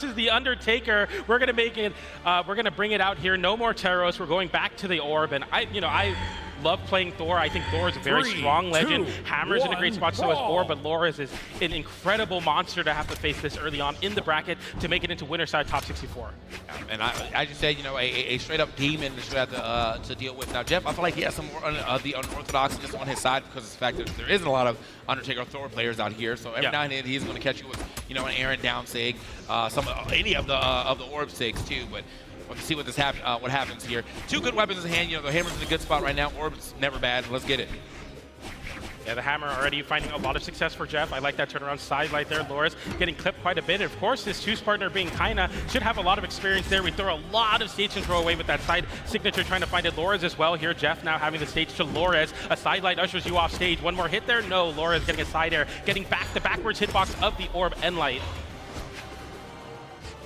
This is the Undertaker. We're gonna make it. We're gonna bring it out here. No more Teros. We're going back to the Orb, and I love playing Thor. I think Thor is a very strong legend. Hammer's in a great spot, so is Orb, but Loris is an incredible monster to have to face this early on in the bracket to make it into winner side top 64. And I just said, a straight up demon that you have to deal with. Now, Jeff, I feel like he has some more the unorthodox just on his side because of the fact that there isn't a lot of Undertaker or Thor players out here. So every now and then he's going to catch you with, an Aaron down sig, any of the Orb sigs too. But we'll see what happens here. Two good weapons in hand. The Hammer's in a good spot right now. Orb's never bad. Let's get it. Yeah, the Hammer already finding a lot of success for Jeff. I like that turnaround side right there. Loris getting clipped quite a bit. And of course, this Two's partner being Kaina should have a lot of experience there. We throw a lot of stage control away with that side signature trying to find it. Loris as well here. Jeff now having the stage to Loris. A side light ushers you off stage. One more hit there. No, Loris getting a side air. Getting back the backwards hitbox of the Orb and Light.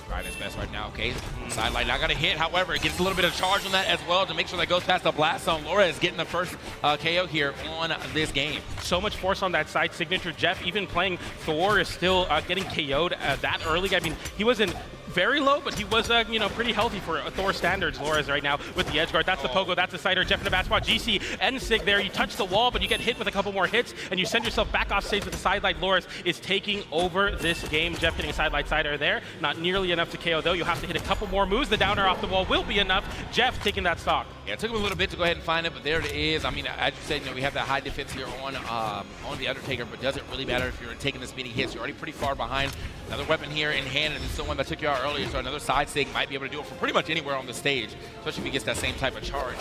Trying his best right now, okay? Sidelight not gonna hit, however, it gets a little bit of charge on that as well to make sure that goes past the blast zone. Laura is getting the first KO here on this game. So much force on that side signature. Jeff, even playing Thor, is still getting KO'd that early. I mean, he wasn't very low, but he was, pretty healthy for Thor standards. Loris right now with the edge guard. That's the pogo, that's the cider. Jeff in the bad spot. GC and Sig there. You touch the wall, but you get hit with a couple more hits, and you send yourself back off stage with the sidelight. Loris is taking over this game. Jeff getting a sidelight cider there. Not nearly enough to KO, though. You'll have to hit a couple more moves. The downer off the wall will be enough. Jeff taking that stock. Yeah, it took him a little bit to go ahead and find it, but there it is. I mean, as you said, we have that high defense here on the Undertaker, but doesn't really matter if you're taking this many hits. You're already pretty far behind. Another weapon here in hand, and it's the one that took you out earlier, so another side sig might be able to do it from pretty much anywhere on the stage, especially if he gets that same type of charge.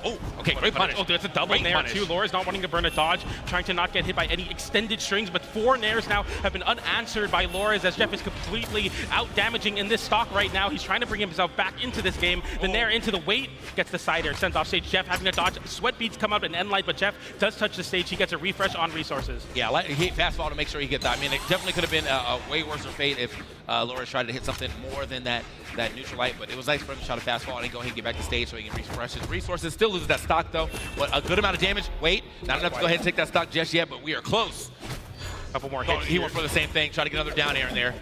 Oh, okay, great punish. Oh, that's a double nair too. Loris not wanting to burn a dodge, trying to not get hit by any extended strings, but 4 nairs now have been unanswered by Loris as Jeff is completely out damaging in this stock right now. He's trying to bring himself back into this game. The nair into the weight, gets the side air, sends off stage. Jeff having to dodge. Sweat beats come out and end light, but Jeff does touch the stage. He gets a refresh on resources. Yeah, he fast fall to make sure he gets that. I mean, it definitely could have been a way worse fate if Loris tried to hit something more than that neutral light, but it was nice for him to try to fast fall and go ahead and get back to stage so he can refresh his resources. Still loses that stock though. But a good amount of damage. Wait, not enough to go ahead and take that stock just yet, but we are close. Couple more hits. He went for the same thing, try to get another down air in there.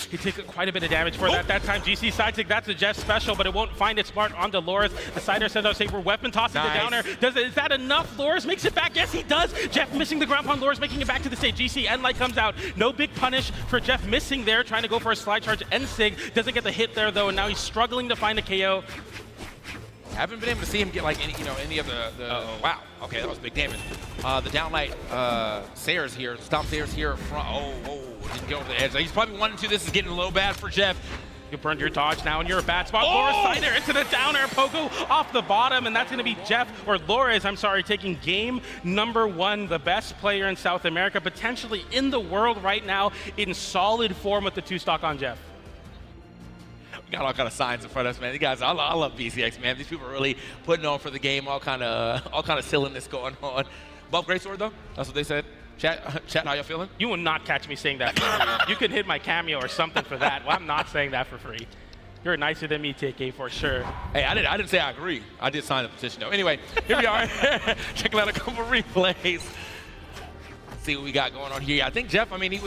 He took quite a bit of damage for that time. GC side sig, that's a Jeff special, but it won't find it smart onto Loris. The sider sends out saber weapon, tossing the downer. Is that enough? Loris makes it back. Yes, he does. Jeff missing the ground pound. Loris making it back to the stage. GC end light comes out. No big punish for Jeff missing there, trying to go for a slide charge. End sig doesn't get the hit there though, and now he's struggling to find a KO. Haven't been able to see him get like any of the wow. Okay, that was big damage. The downlight Sayers here, stop Sayers here from didn't get over the edge. He's probably 1 and 2. This is getting a little bad for Jeff. You burned your dodge now, and you're a bad spot. Loris cider into the downer, pogo off the bottom, and that's going to be Jeff, or Loris, I'm sorry, taking game number 1, the best player in South America, potentially in the world right now, in solid form with the 2 stock on Jeff. Got all kind of signs in front of us, man. You guys, I love BCX, man. These people are really putting on for the game. All kind of silliness going on. Buff Greatsword though. That's what they said. Chat, how y'all feeling? You will not catch me saying that. You could hit my cameo or something for that. Well, I'm not saying that for free. You're nicer than me, TK, for sure. Hey, I didn't say I agree. I did sign the petition though. Anyway, here we are. Checking out a couple replays. See what we got going on here. I think Jeff. I mean, he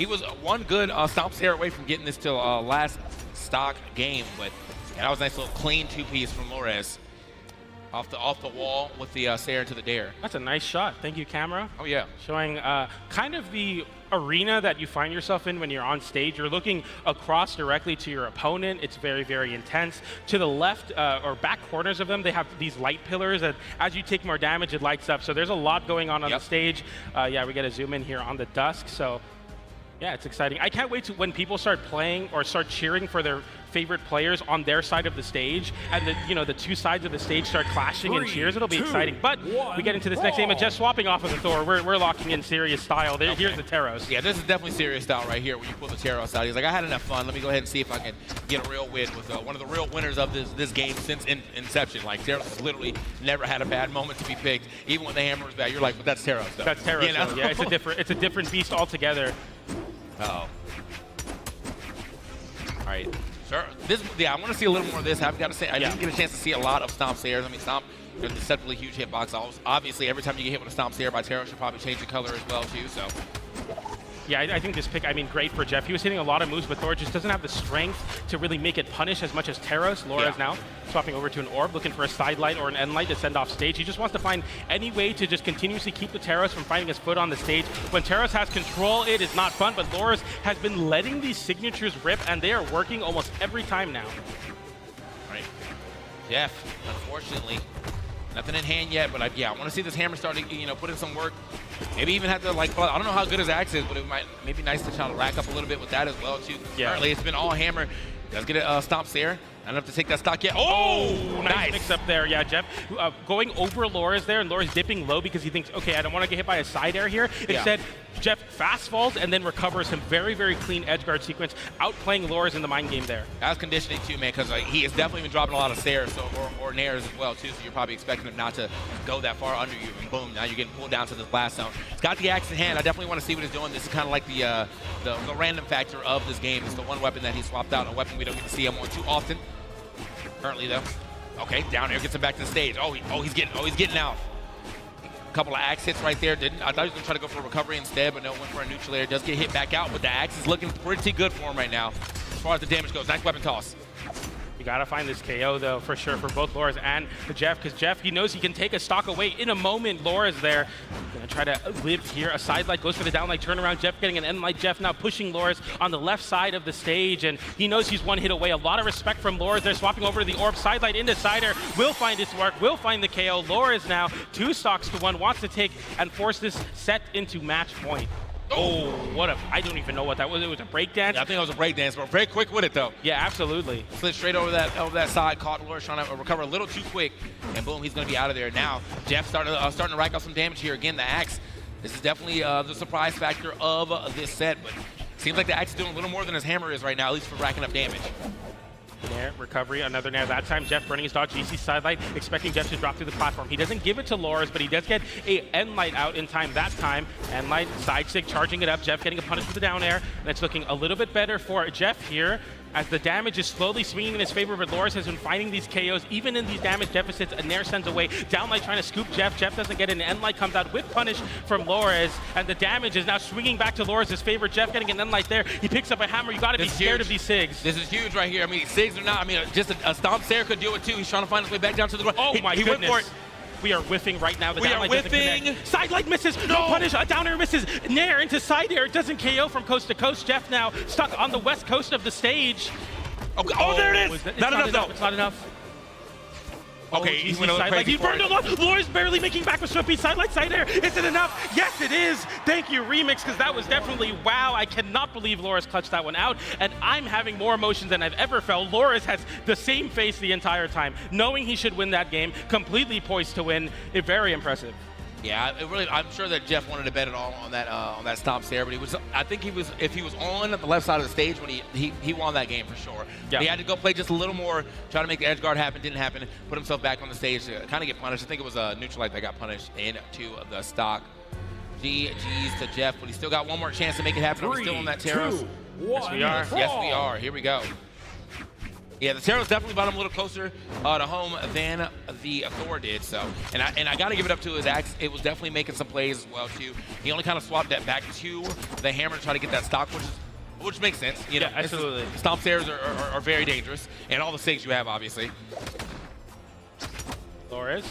was one good stomp Sarah away from getting this till last stock game, but that was a nice little clean 2-piece from Loris off the wall with the Sarah to the dare. That's a nice shot. Thank you, camera. Oh yeah. Showing kind of the arena that you find yourself in when you're on stage. You're looking across directly to your opponent. It's very, very intense. To the left or back corners of them, they have these light pillars that as you take more damage, it lights up. So there's a lot going on the stage. Yeah, we get a zoom in here on the dusk. So yeah, it's exciting. I can't wait to when people start playing or start cheering for their favorite players on their side of the stage, and the 2 sides of the stage start clashing in cheers. It'll be exciting. But we get into this next game and just swapping off of the Thor. We're locking in serious style. Here's the Teros. Yeah, this is definitely serious style right here when you pull the Teros out. He's like, I had enough fun. Let me go ahead and see if I can get a real win with one of the real winners of this game since inception. Like, Teros has literally never had a bad moment to be picked. Even when the hammer was bad, you're like, but that's Teros though. That's Teros. Yeah, it's a different beast altogether. Uh-oh. All right. Sure. I want to see a little more of this. I've got to say, I didn't get a chance to see a lot of Stomp Stairs. I mean, Stomp, there's a deceptively huge hitbox. Obviously, every time you get hit with a Stomp Stair by Taro, should probably change the color as well, too. So Yeah, I think this pick, I mean, great for Jeff. He was hitting a lot of moves, but Thor just doesn't have the strength to really make it punish as much as Terros. Laura's now swapping over to an orb, looking for a side light or an end light to send off stage. He just wants to find any way to just continuously keep the Terros from finding his foot on the stage. When Terros has control, it is not fun, but Laura's has been letting these signatures rip, and they are working almost every time now. Right. Jeff, unfortunately, nothing in hand yet, but I want to see this hammer start to, put in some work. Maybe even have to, I don't know how good his axe is, but it might maybe nice to try to rack up a little bit with that as well, too. Yeah. Currently, it's been all hammer. Does get a stomp there. Not enough to take that stock yet. Oh, nice mix up there. Yeah, Jeff going over Laura's there, and Laura's dipping low because he thinks, okay, I don't want to get hit by a side air here. Instead, Jeff fast falls and then recovers him. Very, very clean edge guard sequence, outplaying Laura's in the mind game there. That's conditioning too, man, because he has definitely been dropping a lot of stairs or nairs as well, too, so you're probably expecting him not to go that far under you, and boom, now you're getting pulled down to this blast zone. He's got the axe in hand. I definitely want to see what he's doing. This is kind of like the random factor of this game. It's the one weapon that he swapped out, a weapon we don't get to see him on too often. Currently, though. Okay, down here, gets him back to the stage. He's getting out. A couple of axe hits right there. I thought he was going to try to go for a recovery instead, but no, went for a neutral air. Does get hit back out, but the axe is looking pretty good for him right now as far as the damage goes. Nice weapon toss. You gotta find this KO though, for sure, for both Laura's and Jeff, because Jeff, he knows he can take a stock away in a moment. Laura's there, gonna try to live here. A side light goes for the down light turnaround. Jeff getting an end light. Jeff now pushing Laura's on the left side of the stage, and he knows he's one hit away. A lot of respect from Laura's. They're swapping over to the orb. Side light into side air. Will find his mark. Will find the KO. Laura's now 2 stocks to 1. Wants to take and force this set into match point. Oh, I don't even know what that was. It was a breakdance? Yeah, I think it was a breakdance, but very quick with it, though. Yeah, absolutely. Slid straight over that side, caught Laura trying to recover a little too quick, and boom, he's going to be out of there. Now, Jeff starting to rack up some damage here. Again, the axe, this is definitely the surprise factor of this set, but seems like the axe is doing a little more than his hammer is right now, at least for racking up damage. Nair, recovery, another Nair. That time, Jeff burning his dodge. GC sidelight, expecting Jeff to drop through the platform. He doesn't give it to Laura's, but he does get a end light out in time that time. End light, side stick, charging it up. Jeff getting a punish with the down air, and it's looking a little bit better for Jeff here, as the damage is slowly swinging in his favor, but Laura's has been finding these KOs. Even in these damage deficits, a Nair sends away. Downlight trying to scoop Jeff. Jeff doesn't get it. An end light comes out with punish from Laura's, and the damage is now swinging back to Laura's favor. Jeff getting an end light there. He picks up a hammer. You got to be scared of these SIGs. This is huge right here. I mean, SIGs are not, I mean, just a stomp Sarah could do it too. He's trying to find his way back down to the right. Oh my goodness. Went for it. We are whiffing right now. The we down are light whiffing. Side light misses. No punish. A down air misses. Nair into side air. It doesn't KO from coast to coast. Jeff now stuck on the west coast of the stage. Oh, there it is. Not enough, though. It's not enough. Okay, he went a little crazy. He burned a lot. Laura's barely making back with Swippy. Side light, side air. Is it enough? Yes, it is. Thank you, Remix, because that was definitely wow. I cannot believe Laura's clutched that one out, and I'm having more emotions than I've ever felt. Laura's has the same face the entire time, knowing he should win that game, completely poised to win. Very impressive. Yeah, I'm sure that Jeff wanted to bet it all on that stomp there, but if he was on the left side of the stage when he won that game for sure. Yeah. He had to go play just a little more, try to make the edge guard happen, didn't happen, put himself back on the stage to kind of get punished. I think it was a neutral light that got punished into the stock. GG's to Jeff, but he's still got one more chance to make it happen. We're still on that Terros. Yes, we are. Yes, we are. Here we go. Yeah, the Terros definitely brought him a little closer to home than the Thor did. So, and I got to give it up to his axe. It was definitely making some plays as well too. He only kind of swapped that back to the hammer to try to get that stock, which makes sense. You know, yeah, absolutely. Stomp stairs are very dangerous, and all the SIGs you have, obviously. Laura's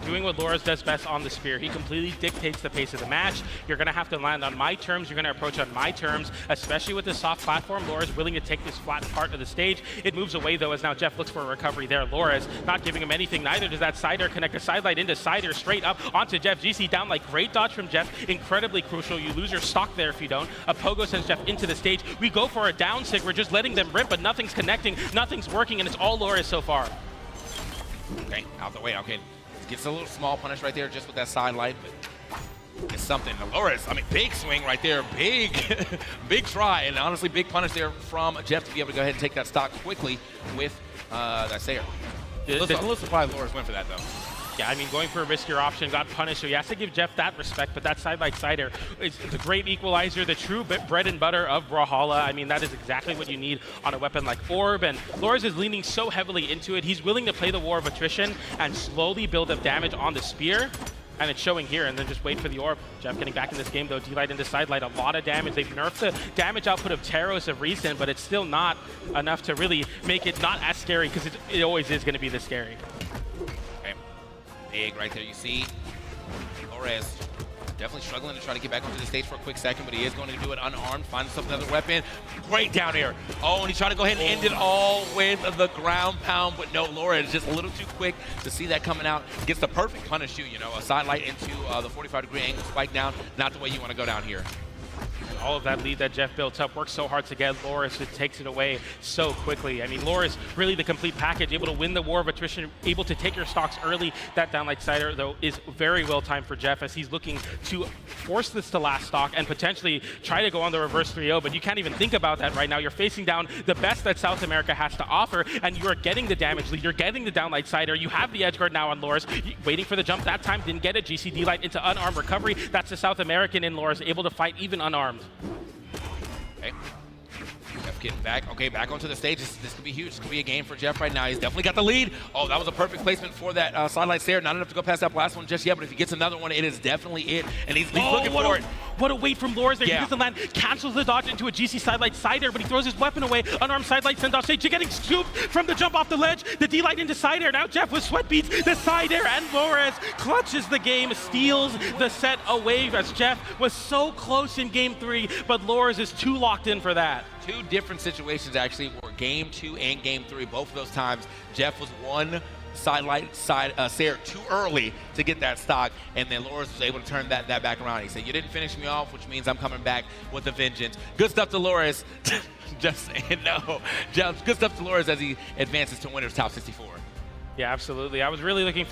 doing what Laura's does best on the spear. He completely dictates the pace of the match. You're going to have to land on my terms. You're going to approach on my terms, especially with this soft platform. Laura's willing to take this flat part of the stage. It moves away, though, as now Jeff looks for a recovery there. Laura's not giving him anything. Neither does that side air connect. A side light into side air straight up onto Jeff. GC down like great dodge from Jeff. Incredibly crucial. You lose your stock there if you don't. A pogo sends Jeff into the stage. We go for a down sig. We're just letting them rip, but nothing's connecting. Nothing's working, and it's all Laura's so far. Okay, out the way. Okay. Gets a little small punish right there just with that side light, but it's something. Laura's, I mean, big swing right there. Big, big try, and honestly, big punish there from Jeff to be able to go ahead and take that stock quickly with that Sayer. A little surprised Laura's went for that, though. Yeah, I mean, going for a riskier option, got punished, so he has to give Jeff that respect, but that side-light side air is a great equalizer, the true bread and butter of Brawlhalla. I mean, that is exactly what you need on a weapon like Orb, and Laura's is leaning so heavily into it. He's willing to play the war of attrition and slowly build up damage on the spear. And it's showing here, and then just wait for the orb. Jeff getting back in this game, though. D-Light into side light, a lot of damage. They've nerfed the damage output of Taros of recent, but it's still not enough to really make it not as scary, because it always is going to be this scary. Okay. Big right there, you see. Flores definitely struggling to try to get back onto the stage for a quick second, but he is going to do it unarmed, find himself another weapon. Great down air. Oh, and he's trying to go ahead and end it all with the ground pound, but no, Laura is just a little too quick to see that coming out. Gets the perfect punish too, you know, a side light into the 45-degree angle spike down. Not the way you want to go down here. All of that lead that Jeff built up, worked so hard to get Loris, just takes it away so quickly. I mean, Loris really the complete package, able to win the war of attrition, able to take your stocks early. That downlight sider, though, is very well timed for Jeff as he's looking to force this to last stock and potentially try to go on the reverse 3-0, but you can't even think about that right now. You're facing down the best that South America has to offer, and you are getting the damage lead, you're getting the downlight sider, you have the edge guard now on Loris, waiting for the jump that time, didn't get it. GCD light into unarmed recovery. That's the South American in Loris, able to fight even unarmed. Okay. Jeff getting back. Okay, back onto the stage. This could be huge. This could be a game for Jeff right now. He's definitely got the lead. Oh, that was a perfect placement for that sidelight stare. Not enough to go past that last one just yet, but if he gets another one, it is definitely it. And he's looking for it. What a wait from Loris there. He doesn't land, cancels the dodge into a GC sidelight sider, but he throws his weapon away. Unarmed sidelight sends off stage. You're getting scooped from the jump off the ledge. The D-light into side air. Now Jeff with sweat beats the side air, and Loris clutches the game, steals the set away as Jeff was so close in game 3, but Loris is too locked in for that. Two different situations actually were game 2 and game 3. Both of those times, Jeff was one sidelight Sayer too early to get that stock, and then Loris was able to turn that back around. He said, "You didn't finish me off, which means I'm coming back with a vengeance." Good stuff to Loris. Just saying no. Good stuff to Loris as he advances to winners top 64. Yeah, absolutely. I was really looking forward